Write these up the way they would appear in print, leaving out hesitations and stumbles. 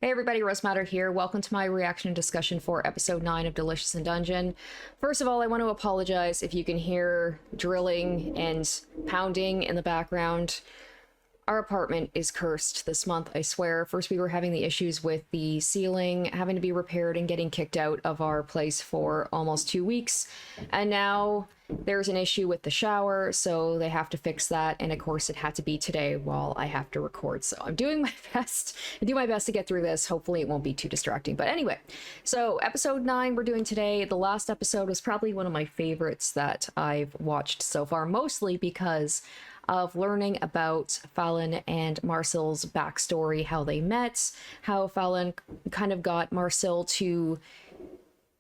Hey everybody, Rose Matter here. Welcome to my reaction and discussion for episode 9 of Delicious in Dungeon. First of all, I want to apologize if you can hear drilling and pounding in the background. Our apartment is cursed this month, I swear. First we were having the issues with the ceiling having to be repaired and getting kicked out of our place for almost 2 weeks. And now there's an issue with the shower, so they have to fix that. And of course it had to be today while I have to record. So I'm doing my best. I do my best to get through this. Hopefully it won't be too distracting. But anyway, so episode 9 we're doing today. The last episode was probably one of my favorites that I've watched so far, mostly because of learning about Fallon and Marcel's backstory, how they met, how Fallon kind of got Marcel to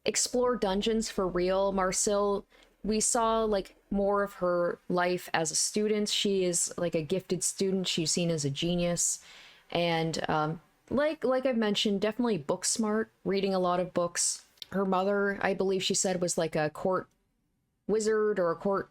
explore dungeons for real. Marcel, we saw like more of her life as a student. She is like a gifted student. She's seen as a genius, and like I've mentioned, definitely book smart, reading a lot of books. Her mother, I believe she said, was like a court wizard or a court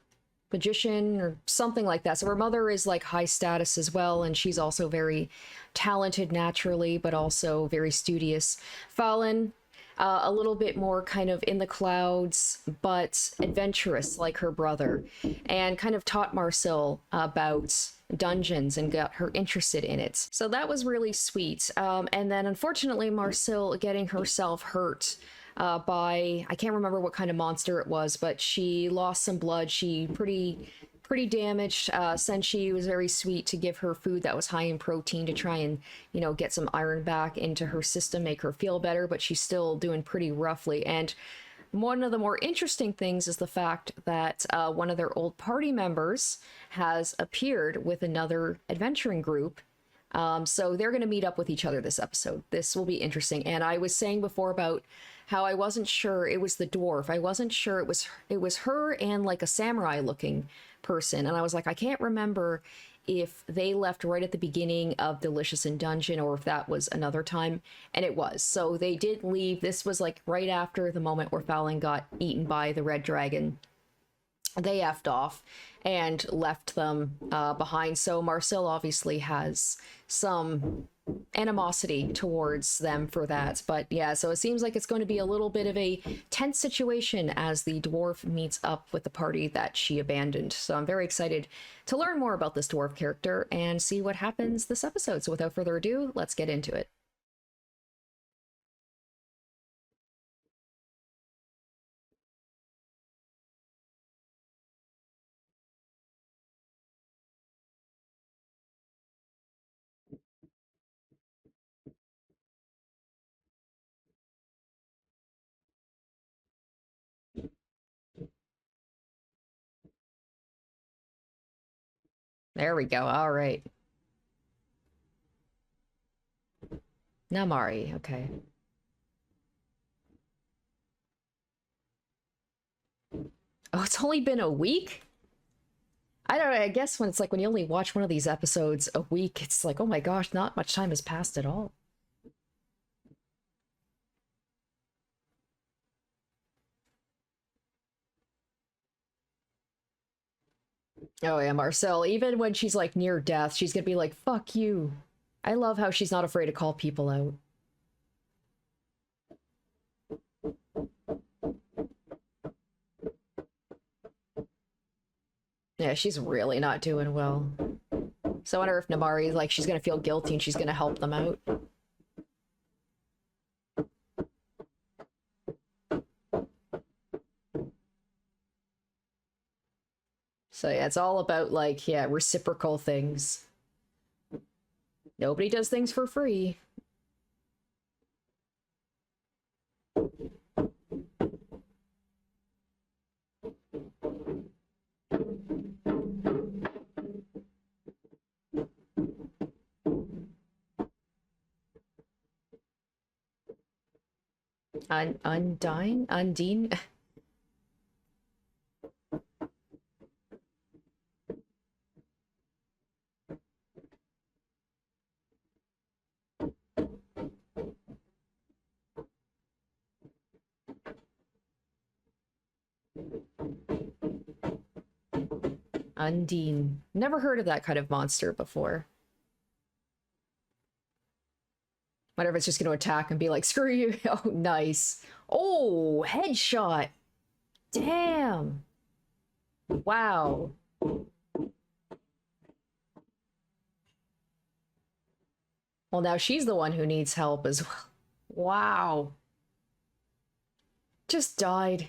magician or something like that. So her mother is like high status as well, and she's also very talented naturally, but also very studious. Fallon, a little bit more kind of in the clouds, but adventurous like her brother, and kind of taught Marcel about dungeons and got her interested in it. So that was really sweet. And then unfortunately, Marcel getting herself hurt by, I can't remember what kind of monster it was, but she lost some blood. She pretty damaged. Senshi was very sweet to give her food that was high in protein to try and, you know, get some iron back into her system, make her feel better, but she's still doing pretty roughly. And one of the more interesting things is the fact that one of their old party members has appeared with another adventuring group. So they're going to meet up with each other this episode. This will be interesting. And I was saying before about how I wasn't sure it was the dwarf. I wasn't sure it was her and like a samurai looking person. And I was like, I can't remember if they left right at the beginning of Delicious in Dungeon or if that was another time. And it was. So they did leave. This was like right after the moment where Fallon got eaten by the red dragon. They effed off and left them behind. So Marcel obviously has some animosity towards them for that. But yeah, so it seems like it's going to be a little bit of a tense situation as the dwarf meets up with the party that she abandoned. So I'm very excited to learn more about this dwarf character and see what happens this episode. So without further ado, let's get into it. There we go. All right. Namari. Okay. Oh, it's only been a week? I don't know, I guess when it's like when you only watch one of these episodes a week, it's like, oh my gosh, not much time has passed at all. Oh yeah, Marcel, even when she's like near death, she's gonna be like, fuck you. I love how she's not afraid to call people out. Yeah, she's really not doing well. So I wonder if Namari, like, she's gonna feel guilty and she's gonna help them out. So yeah, it's all about like, yeah, reciprocal things. Nobody does things for free. Undine? Undine? Undine. Never heard of that kind of monster before. Whatever, it's just going to attack and be like, screw you. Oh, nice. Oh, headshot. Damn. Wow. Well, now she's the one who needs help as well. Wow. Just died.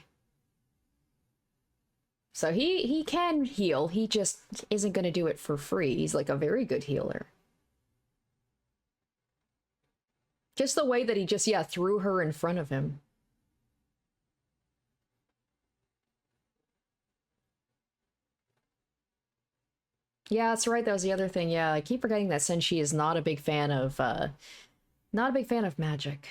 So he can heal. He just isn't going to do it for free. He's like a very good healer. Just the way that he just, yeah, threw her in front of him. Yeah, that's right. That was the other thing. Yeah, I keep forgetting that Senshi is not a big fan of, not a big fan of magic.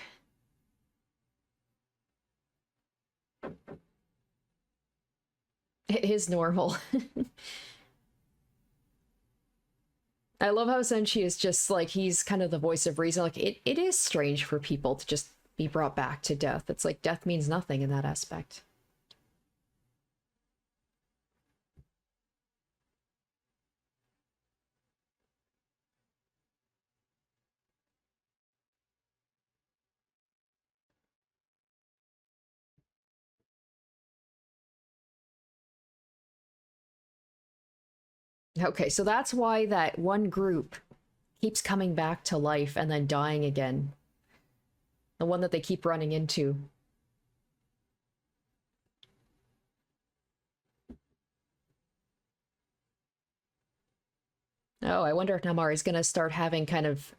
It is normal. I love how Senshi is just like, he's kind of the voice of reason. Like, it is strange for people to just be brought back to death. It's like death means nothing in that aspect. Okay, so that's why that one group keeps coming back to life and then dying again. The one that they keep running into. Oh, I wonder if Namari's gonna start having kind of,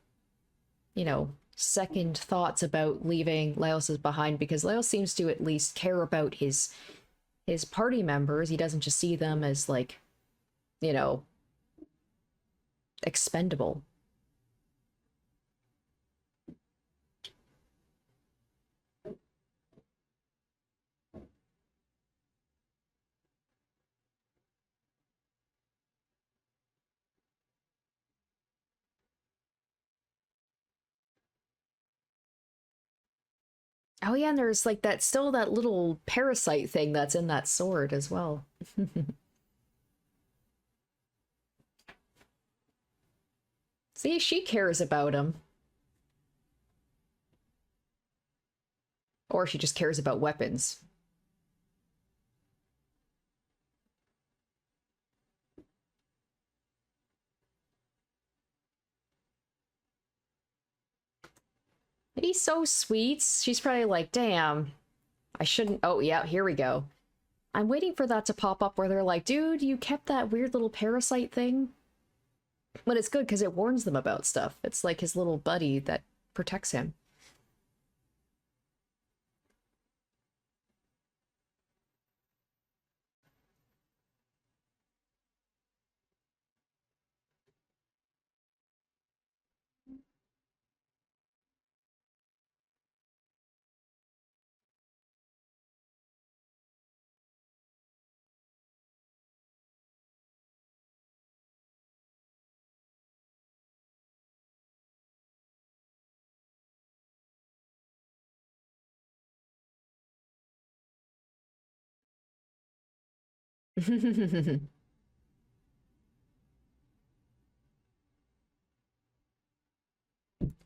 you know, second thoughts about leaving Laos behind, because Laos seems to at least care about his party members. He doesn't just see them as like, you know, expendable. Oh yeah, and there's like that, still that little parasite thing that's in that sword as well. See, she cares about him. Or she just cares about weapons. He's so sweet. She's probably like, damn, I shouldn't. Oh, yeah, here we go. I'm waiting for that to pop up where they're like, dude, you kept that weird little parasite thing. But it's good because it warns them about stuff. It's like his little buddy that protects him.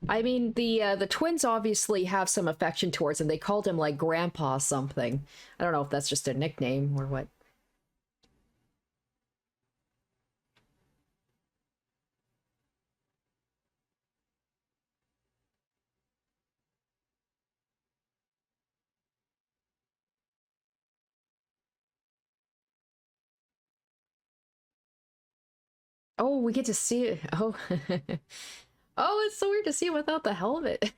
I mean, the twins obviously have some affection towards him. They called him like Grandpa something. I don't know if that's just a nickname or what. Oh, we get to see it. Oh, oh, it's so weird to see him without the helmet.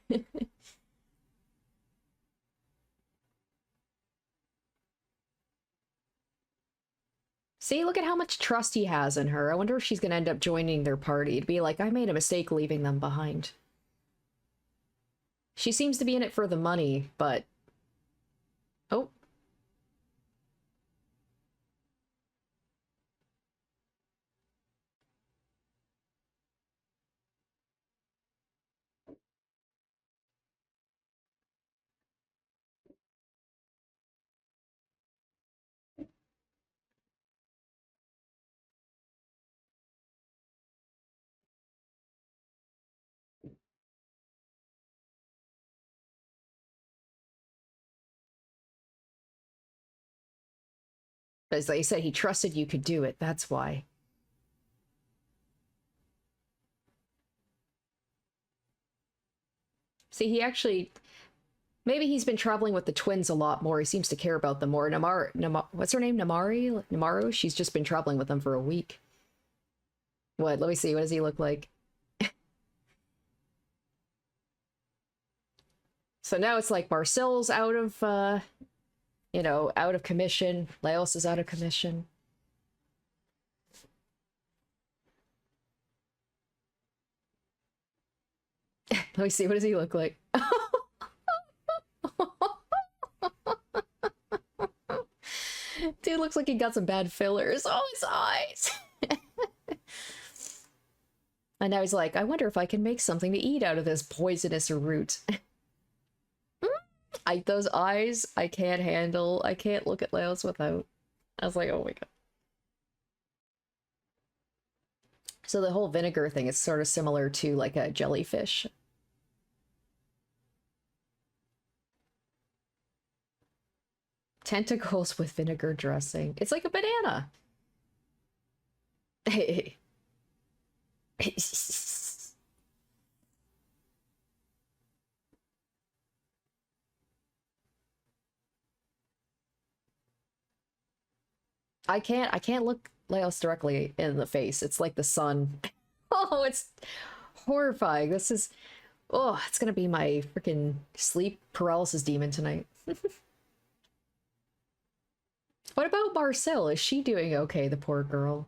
See, look at how much trust he has in her. I wonder if she's gonna end up joining their party. To be like, I made a mistake leaving them behind. She seems to be in it for the money, but oh, As they said, he trusted you could do it. That's why. See, he actually... Maybe he's been traveling with the twins a lot more. He seems to care about them more. What's her name? Namari? Namaru? She's just been traveling with them for a week. What? Let me see. What does he look like? So now it's like Marcel's out of, you know, out of commission. Laos is out of commission. Let me see. What does he look like? Dude looks like he got some bad fillers. Oh, his eyes. And now he's like, I wonder if I can make something to eat out of this poisonous root. Those eyes, I can't handle. I can't look at Laos without. I was like, oh my god. So the whole vinegar thing is sort of similar to like a jellyfish. Tentacles with vinegar dressing. It's like a banana. I can't look Laos directly in the face. It's like the sun. Oh, it's horrifying. This is, oh, it's gonna be my freaking sleep paralysis demon tonight. What about Marcel? Is she doing okay, the poor girl?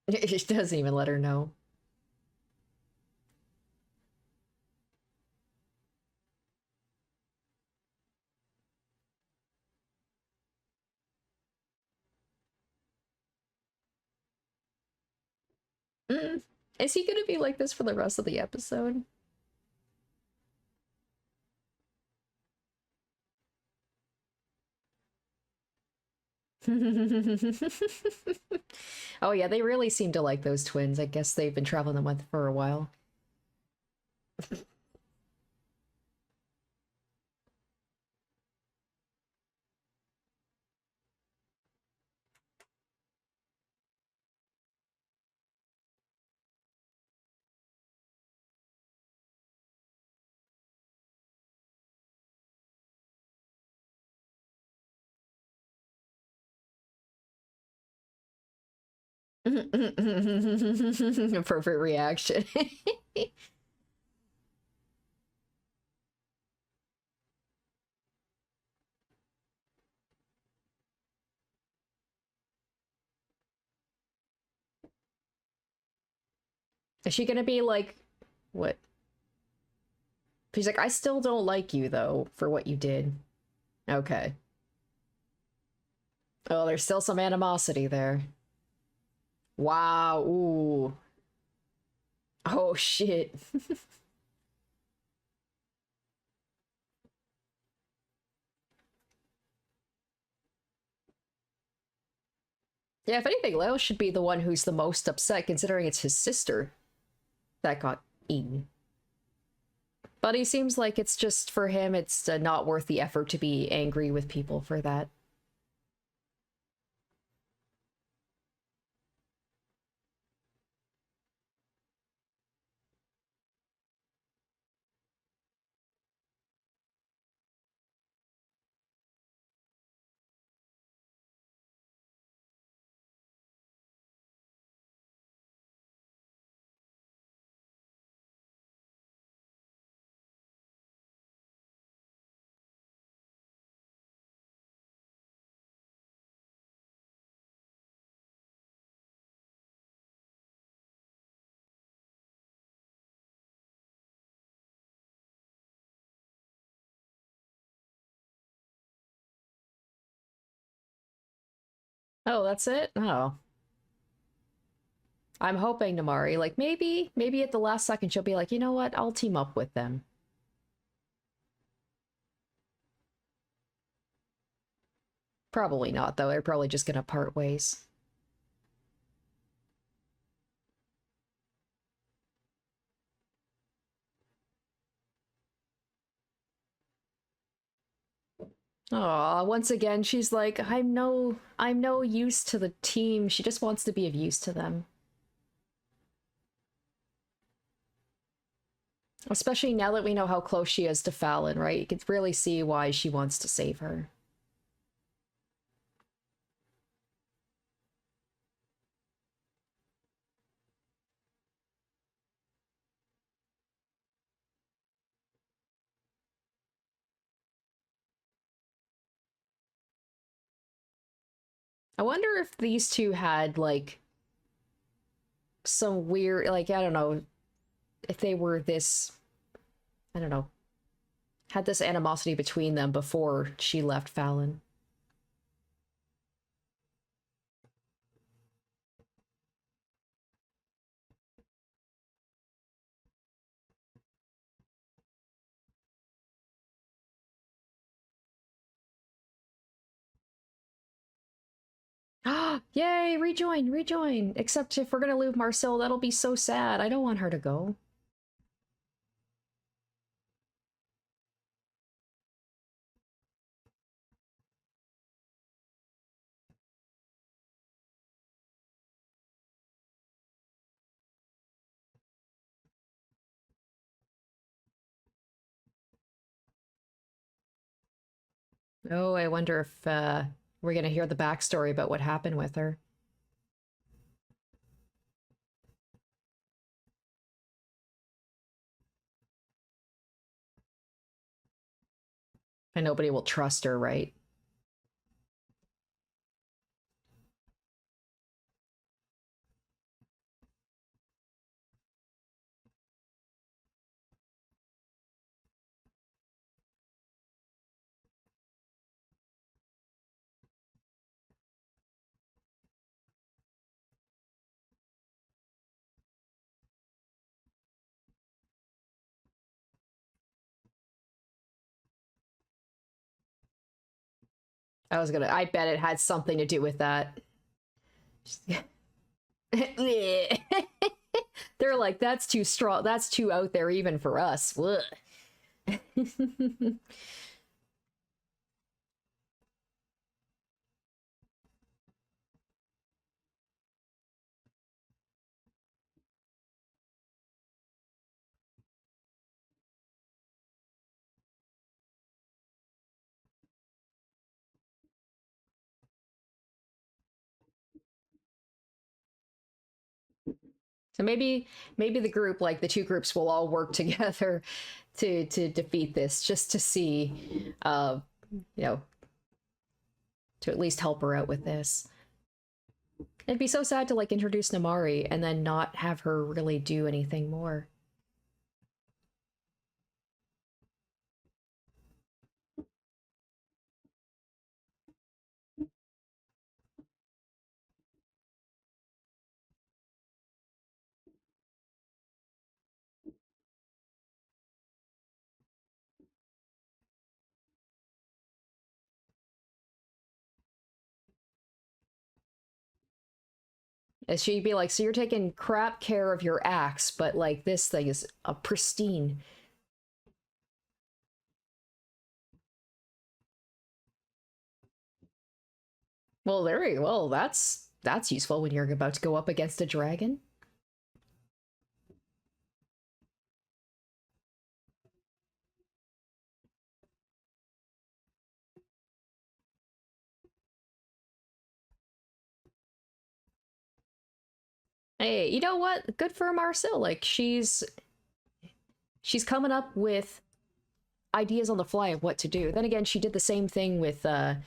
She doesn't even let her know. Mm. Is he gonna be like this for the rest of the episode? Oh yeah, they really seem to like those twins. I guess they've been traveling them with for a while. Appropriate reaction. Is she gonna be like, what? She's like, I still don't like you though for what you did. Okay. Oh, there's still some animosity there. Wow. Ooh. Oh shit. Yeah, if anything, Leo should be the one who's the most upset, considering it's his sister that got eaten. But he seems like it's just for him, it's not worth the effort to be angry with people for that. Oh, that's it? Oh. I'm hoping Namari, like maybe at the last second she'll be like, you know what, I'll team up with them. Probably not, though. They're probably just gonna part ways. Aw, once again, she's like, I'm no use to the team. She just wants to be of use to them. Especially now that we know how close she is to Fallon, right? You can really see why she wants to save her. I wonder if these two had, like, some weird, like, I don't know, if they were this, I don't know, had this animosity between them before she left Fallon. Yay, rejoin, rejoin. Except if we're gonna lose Marcel, that'll be so sad. I don't want her to go. Oh, I wonder if we're gonna hear the backstory about what happened with her. And nobody will trust her, right? I bet it had something to do with that. They're like, that's too strong, that's too out there even for us. So maybe the group, like the two groups, will all work together to defeat this, just to see, you know, to at least help her out with this. It'd be so sad to like introduce Namari and then not have her really do anything more. As she'd be like, so you're taking crap care of your axe, but like this thing is a pristine. Well, very well. That's useful when you're about to go up against a dragon. Hey, you know what? Good for Marcel. Like she's coming up with ideas on the fly of what to do. Then again, she did the same thing with what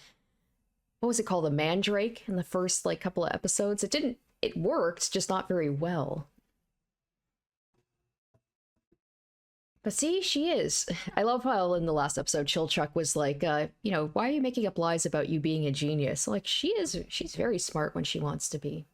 was it called, the mandrake in the first like couple of episodes. It worked, just not very well. But see, she is. I love how in the last episode, Chilchuck was like, why are you making up lies about you being a genius? Like, she's very smart when she wants to be.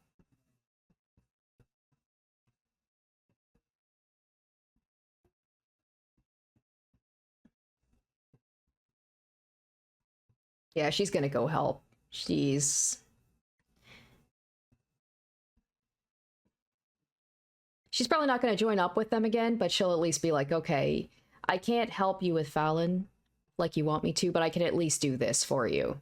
Yeah, she's gonna go help. She's probably not gonna join up with them again, but she'll at least be like, okay, I can't help you with Fallon. like you want me to, but I can at least do this for you.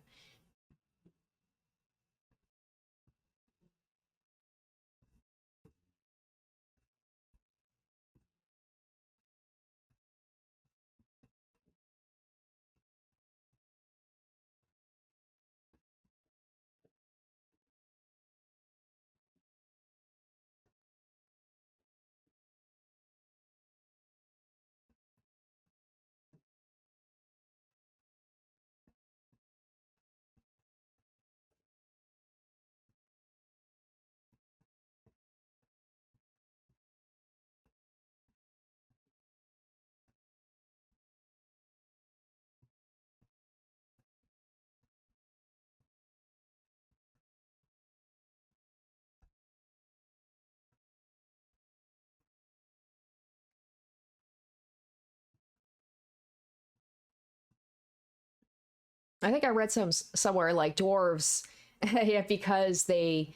I think I read somewhere like dwarves, yeah, because they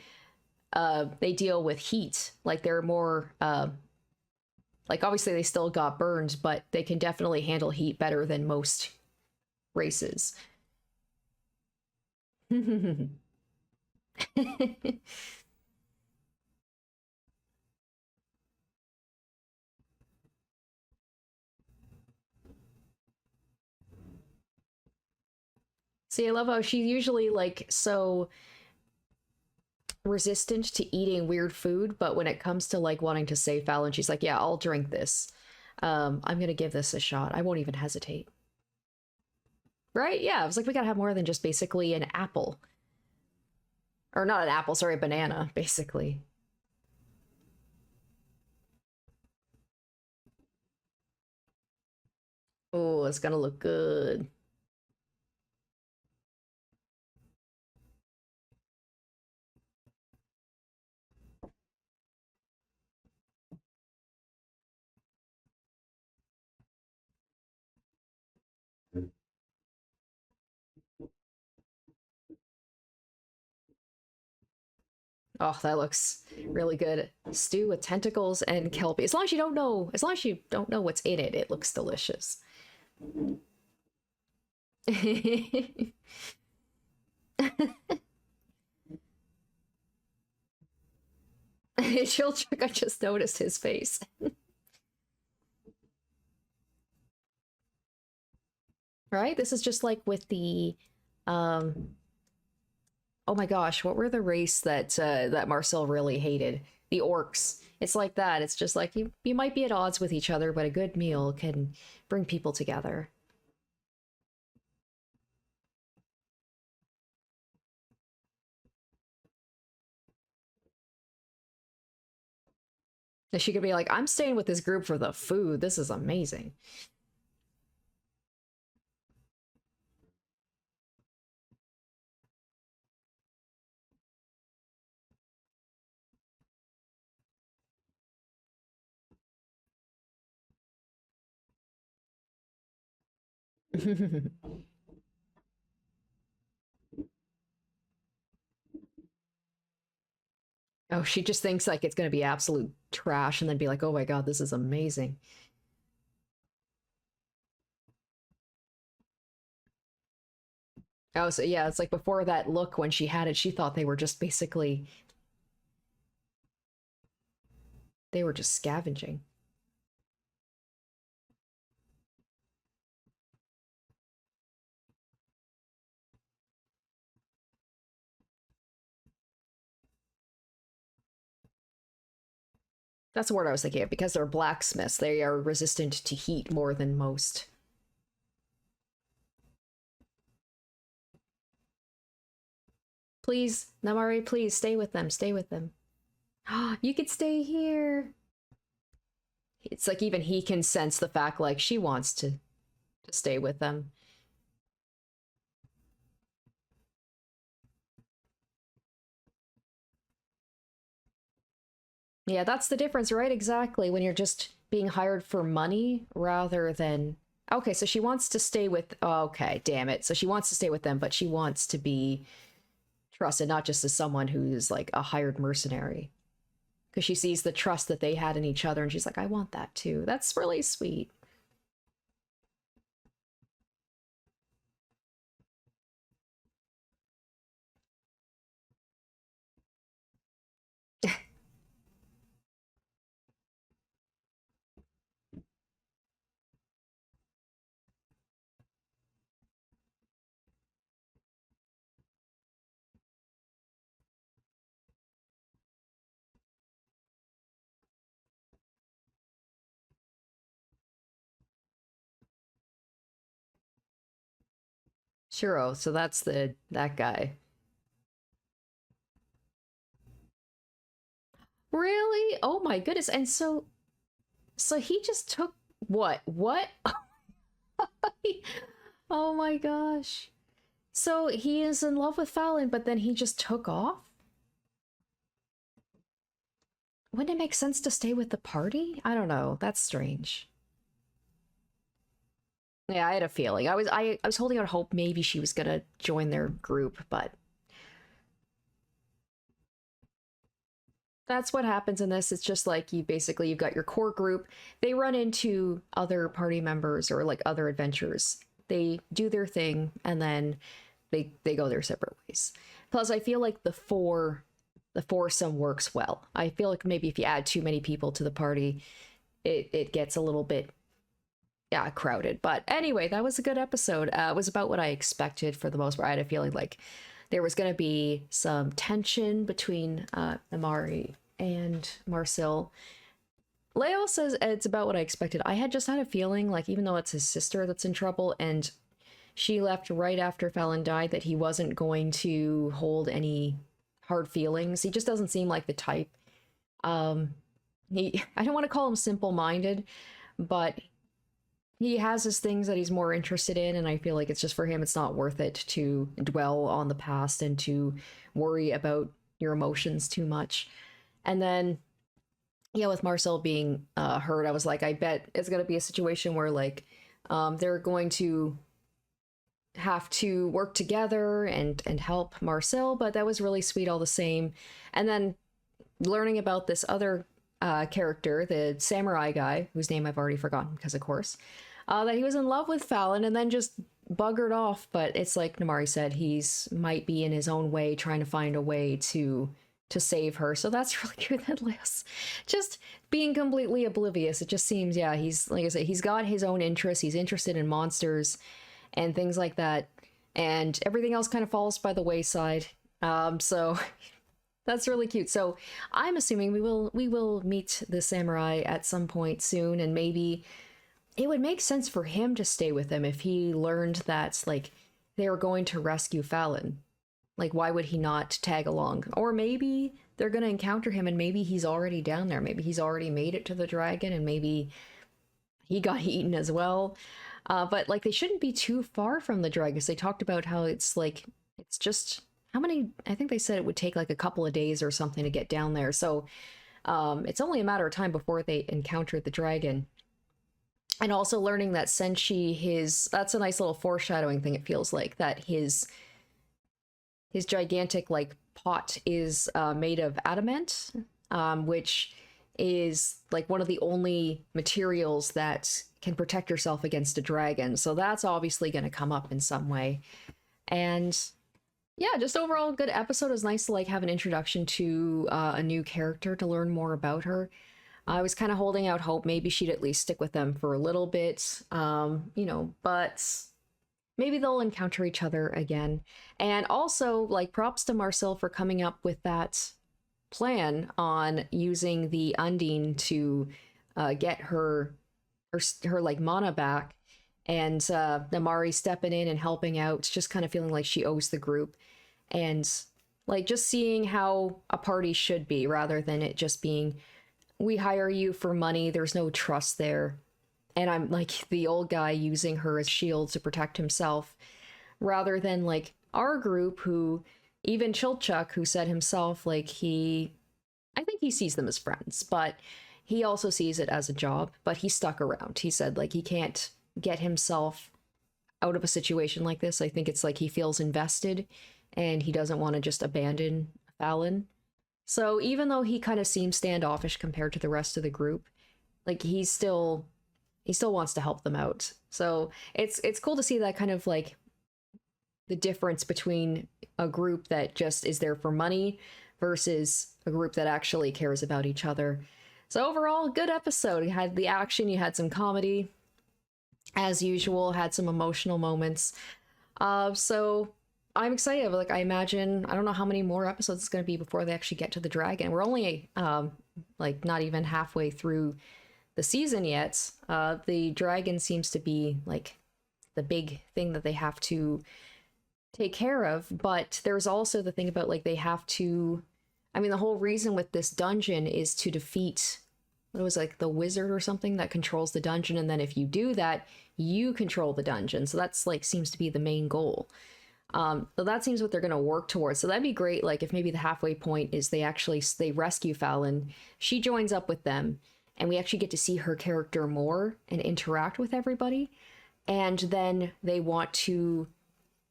deal with heat. Like they're more like obviously they still got burned, but they can definitely handle heat better than most races. See, I love how she's usually like so resistant to eating weird food, but when it comes to like wanting to save Fallon, she's like, yeah, I'll drink this. I'm gonna give this a shot. I won't even hesitate. Right? Yeah, I was like, we gotta have more than just basically an apple. Or not an apple, sorry, a banana, basically. Oh, it's gonna look good. Oh, that looks really good. Stew with tentacles and kelpie. As long as you don't know what's in it, it looks delicious. Children, I just noticed his face. Right? This is just like with the oh my gosh, what were the race that Marcel really hated? The orcs. It's like that. It's just like you might be at odds with each other, but a good meal can bring people together. And she could be like, I'm staying with this group for the food. This is amazing. Oh, she just thinks like it's gonna be absolute trash and then be like, oh my god, this is amazing. Oh, so yeah, it's like before that look when she had it, she thought they were just scavenging. That's the word I was thinking of, because they're blacksmiths. They are resistant to heat more than most. Please, Namari, please stay with them. Stay with them. You could stay here. It's like even he can sense the fact like she wants to stay with them. Yeah, that's the difference, right? Exactly. When you're just being hired for money rather than. Okay, so she wants to stay with. Oh, okay, damn it. So she wants to stay with them, but she wants to be trusted, not just as someone who's like a hired mercenary. Because she sees the trust that they had in each other and she's like, I want that too. That's really sweet. Shiro, so that's that guy. Really? Oh my goodness. And so he just took what? What? Oh my gosh. So he is in love with Fallon, but then he just took off? Wouldn't it make sense to stay with the party? I don't know. That's strange. Yeah, I had a feeling. I was holding out hope maybe she was gonna join their group, but that's what happens in this. It's just like you've got your core group. They run into other party members or like other adventures. They do their thing and then they go their separate ways. Plus, I feel like the foursome works well. I feel like maybe if you add too many people to the party, it gets a little bit crowded. But anyway, that was a good episode. It was about what I expected for the most part. I had a feeling like there was going to be some tension between Namari and Marcel. Leo says it's about what I expected. I had just had a feeling, like, even though it's his sister that's in trouble and she left right after Fallon died, that he wasn't going to hold any hard feelings. He just doesn't seem like the type. I don't want to call him simple-minded, but he has his things that he's more interested in, and I feel like it's just for him, it's not worth it to dwell on the past and to worry about your emotions too much. And then, yeah, with Marcel being hurt, I was like, I bet it's going to be a situation where, like, they're going to have to work together and help Marcel, but that was really sweet all the same. And then learning about this other character, the samurai guy, whose name I've already forgotten because of course, that he was in love with Fallon and then just buggered off. But it's like Namari said, he's might be in his own way trying to find a way to save her. So that's really good that Leo's just being completely oblivious. It just seems, yeah, he's, like I said, he's got his own interests. He's interested in monsters and things like that. And everything else kind of falls by the wayside. So that's really cute. So I'm assuming we will meet the samurai at some point soon, and maybe it would make sense for him to stay with them if he learned that, like, they were going to rescue Fallon. Like, why would he not tag along? Or maybe they're going to encounter him and maybe he's already down there. Maybe he's already made it to the dragon and maybe he got eaten as well. But, like, they shouldn't be too far from the dragon, because they talked about how it's, like, it's just... How many... I think they said it would take, like, a couple of days or something to get down there. So, it's only a matter of time before they encounter the dragon. And also learning that Senshi, that's a nice little foreshadowing thing, it feels like, that his gigantic, like, pot is made of adamant, which is, like, one of the only materials that can protect yourself against a dragon. So that's obviously going to come up in some way. And yeah, just overall good episode. It was nice to, like, have an introduction to a new character, to learn more about her. I was kind of holding out hope maybe she'd at least stick with them for a little bit, but maybe they'll encounter each other again. And also, like, props to Marcel for coming up with that plan on using the Undine to get her like mana back, and Namari stepping in and helping out, just kind of feeling like she owes the group, and, like, just seeing how a party should be rather than it just being, we hire you for money, there's no trust there. And I'm like the old guy using her as shield to protect himself, rather than, like, our group, who, even Chilchuk, who said himself, like, I think he sees them as friends, but he also sees it as a job, but he stuck around. He said, like, he can't get himself out of a situation like this. I think it's like he feels invested and he doesn't want to just abandon Fallon. So even though he kind of seems standoffish compared to the rest of the group, like, he still wants to help them out. So it's cool to see that kind of, like, the difference between a group that just is there for money versus a group that actually cares about each other. So overall, good episode. You had the action, you had some comedy, as usual, had some emotional moments. So I'm excited. Like, I imagine, I don't know how many more episodes it's going to be before they actually get to the dragon. We're only, like, not even halfway through the season yet. The dragon seems to be, like, the big thing that they have to take care of. But there's also the thing about like they have to, I mean, the whole reason with this dungeon is to defeat, what was like the wizard or something that controls the dungeon, and then if you do that, you control the dungeon. So that's like seems to be the main goal. So that seems what they're going to work towards. So that'd be great. Like if maybe the halfway point is they rescue Fallon, she joins up with them, and we actually get to see her character more and interact with everybody. And then they want to,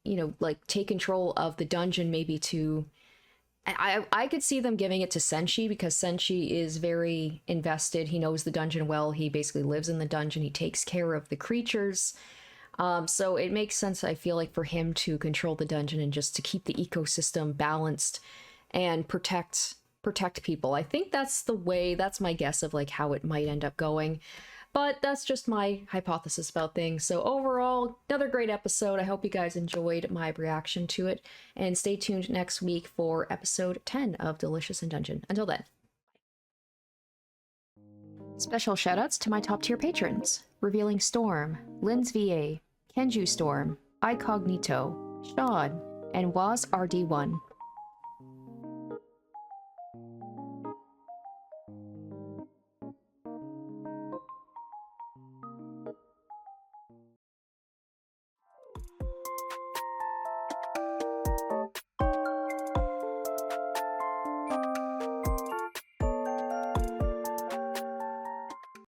you know, like take control of the dungeon, maybe to, I could see them giving it to Senshi, because Senshi is very invested. He knows the dungeon well. He basically lives in the dungeon. He takes care of the creatures. So it makes sense, I feel like, for him to control the dungeon and just to keep the ecosystem balanced and protect people. I think that's my guess of like how it might end up going. But that's just my hypothesis about things. So overall, another great episode. I hope you guys enjoyed my reaction to it. And stay tuned next week for episode 10 of Delicious in Dungeon. Until then. Special shoutouts to my top tier patrons: Revealing Storm, Lynn's VA, Kenju Storm, Icognito, Sean, and Waz RD1.